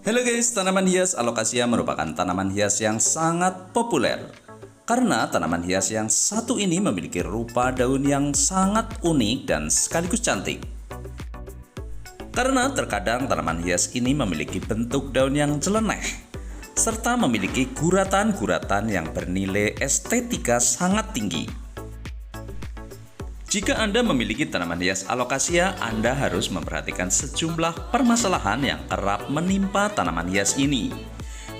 Halo guys, tanaman hias alokasia merupakan tanaman hias yang sangat populer. Karena tanaman hias yang satu ini memiliki rupa daun yang sangat unik dan sekaligus cantik. Karena terkadang tanaman hias ini memiliki bentuk daun yang jeleneh, serta memiliki guratan-guratan yang bernilai estetika sangat tinggi. Jika Anda memiliki tanaman hias alokasia, Anda harus memperhatikan sejumlah permasalahan yang kerap menimpa tanaman hias ini,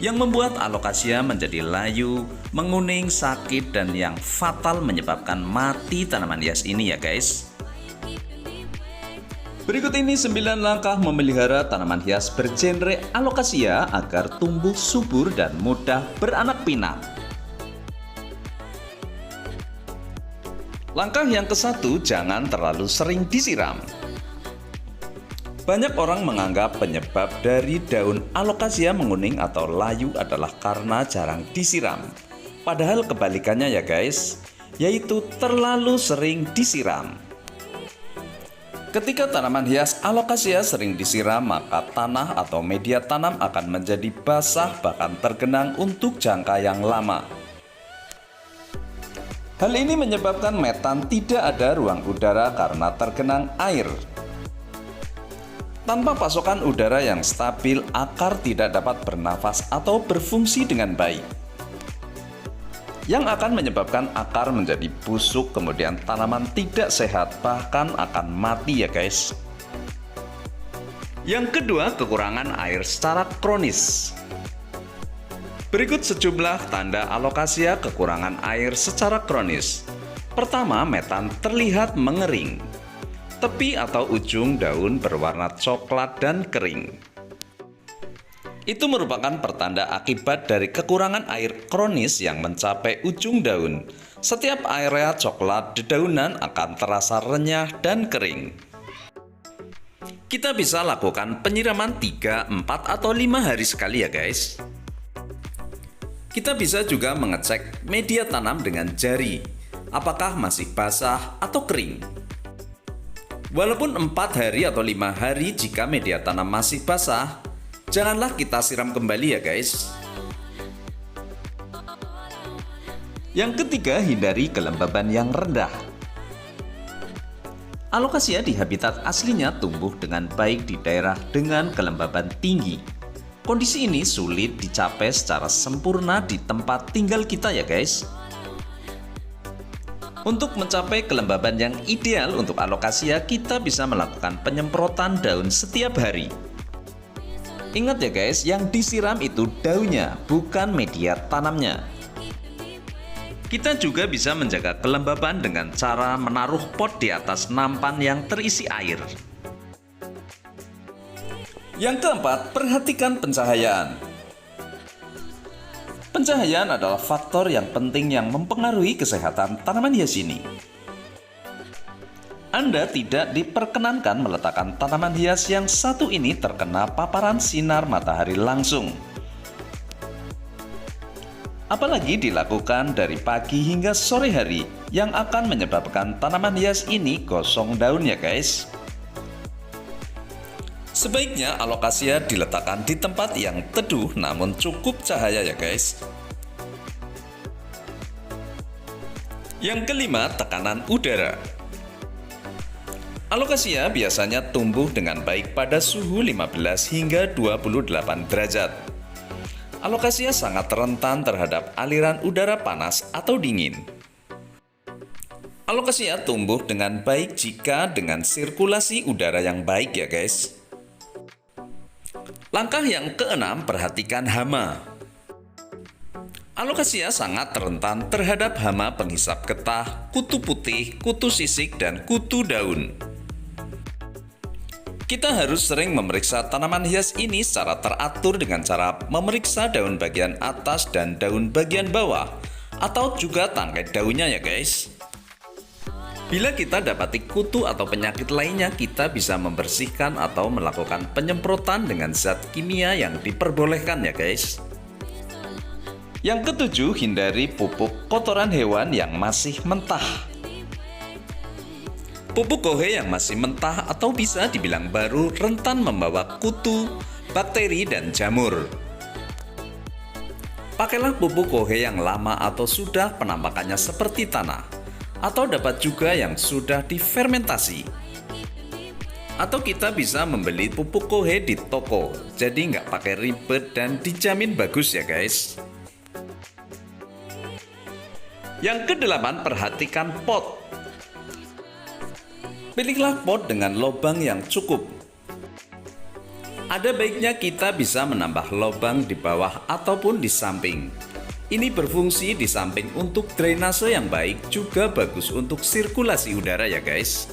yang membuat alokasia menjadi layu, menguning, sakit, dan yang fatal menyebabkan mati tanaman hias ini ya guys. Berikut ini 9 langkah memelihara tanaman hias bergenre alokasia agar tumbuh subur dan mudah beranak pinak. Langkah yang ke-1, jangan terlalu sering disiram. Banyak orang menganggap penyebab dari daun alokasia menguning atau layu adalah karena jarang disiram. Padahal kebalikannya ya guys, yaitu terlalu sering disiram. Ketika tanaman hias alokasia sering disiram, maka tanah atau media tanam akan menjadi basah bahkan tergenang untuk jangka yang lama. Hal ini menyebabkan metan tidak ada ruang udara karena tergenang air. Tanpa pasokan udara yang stabil, akar tidak dapat bernafas atau berfungsi dengan baik, yang akan menyebabkan akar menjadi busuk, kemudian tanaman tidak sehat, bahkan akan mati ya guys. Yang kedua, kekurangan air secara kronis. Berikut sejumlah tanda alokasia kekurangan air secara kronis. Pertama, metan terlihat mengering. Tepi atau ujung daun berwarna coklat dan kering. Itu merupakan pertanda akibat dari kekurangan air kronis yang mencapai ujung daun. Setiap area coklat dedaunan akan terasa renyah dan kering. Kita bisa lakukan penyiraman 3, 4, atau 5 hari sekali ya guys. Kita bisa juga mengecek media tanam dengan jari, apakah masih basah atau kering. Walaupun 4 hari atau 5 hari jika media tanam masih basah, janganlah kita siram kembali ya guys. Yang ketiga, hindari kelembaban yang rendah. Alokasia di habitat aslinya tumbuh dengan baik di daerah dengan kelembaban tinggi. Kondisi ini sulit dicapai secara sempurna di tempat tinggal kita ya guys. Untuk mencapai kelembaban yang ideal untuk alokasia, kita bisa melakukan penyemprotan daun setiap hari. Ingat ya guys, yang disiram itu daunnya, bukan media tanamnya. Kita juga bisa menjaga kelembaban dengan cara menaruh pot di atas nampan yang terisi air. Yang keempat, perhatikan pencahayaan. Pencahayaan adalah faktor yang penting yang mempengaruhi kesehatan tanaman hias ini. Anda tidak diperkenankan meletakkan tanaman hias yang satu ini terkena paparan sinar matahari langsung. Apalagi dilakukan dari pagi hingga sore hari, yang akan menyebabkan tanaman hias ini gosong daun ya guys. Sebaiknya alokasia diletakkan di tempat yang teduh namun cukup cahaya ya guys. Yang kelima, tekanan udara. Alokasia biasanya tumbuh dengan baik pada suhu 15 hingga 28 derajat. Alokasia sangat rentan terhadap aliran udara panas atau dingin. Alokasia tumbuh dengan baik jika dengan sirkulasi udara yang baik ya guys. Langkah yang keenam, perhatikan hama. Alokasia sangat rentan terhadap hama penghisap getah, kutu putih, kutu sisik, dan kutu daun. Kita harus sering memeriksa tanaman hias ini secara teratur dengan cara memeriksa daun bagian atas dan daun bagian bawah, atau juga tangkai daunnya ya guys. Bila kita dapati kutu atau penyakit lainnya, kita bisa membersihkan atau melakukan penyemprotan dengan zat kimia yang diperbolehkan ya guys. Yang ketujuh, hindari pupuk kotoran hewan yang masih mentah. Pupuk kohe yang masih mentah atau bisa dibilang baru rentan membawa kutu, bakteri, dan jamur. Pakailah pupuk kohe yang lama atau sudah penampakannya seperti tanah, atau dapat juga yang sudah difermentasi. Atau kita bisa membeli pupuk kohe di toko, jadi nggak pakai ribet dan dijamin bagus ya guys. Yang kedelapan, perhatikan pot. Pilihlah pot dengan lubang yang cukup. Ada baiknya kita bisa menambah lubang di bawah ataupun di samping. Ini berfungsi di samping untuk drainase yang baik, juga bagus untuk sirkulasi udara ya guys.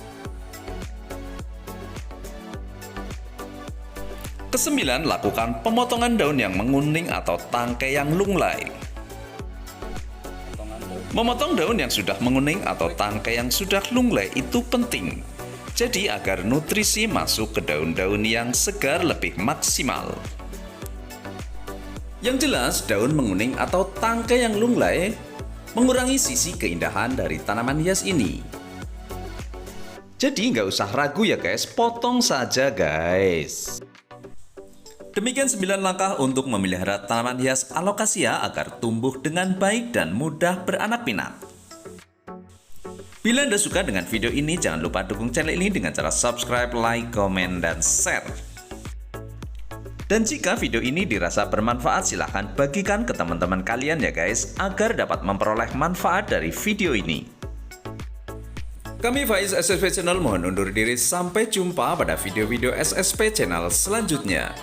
Kesembilan, lakukan pemotongan daun yang menguning atau tangkai yang lunglai. Memotong daun yang sudah menguning atau tangkai yang sudah lunglai itu penting. Jadi agar nutrisi masuk ke daun-daun yang segar lebih maksimal. Yang jelas, daun menguning atau tangkai yang lunglai mengurangi sisi keindahan dari tanaman hias ini. Jadi nggak usah ragu ya guys, potong saja guys. Demikian 9 langkah untuk memelihara tanaman hias alokasia agar tumbuh dengan baik dan mudah beranak pinak. Bila Anda suka dengan video ini, jangan lupa dukung channel ini dengan cara subscribe, like, komen, dan share. Dan jika video ini dirasa bermanfaat, silahkan bagikan ke teman-teman kalian ya guys, agar dapat memperoleh manfaat dari video ini. Kami Faiz SSP Channel mohon undur diri, sampai jumpa pada video-video SSP Channel selanjutnya.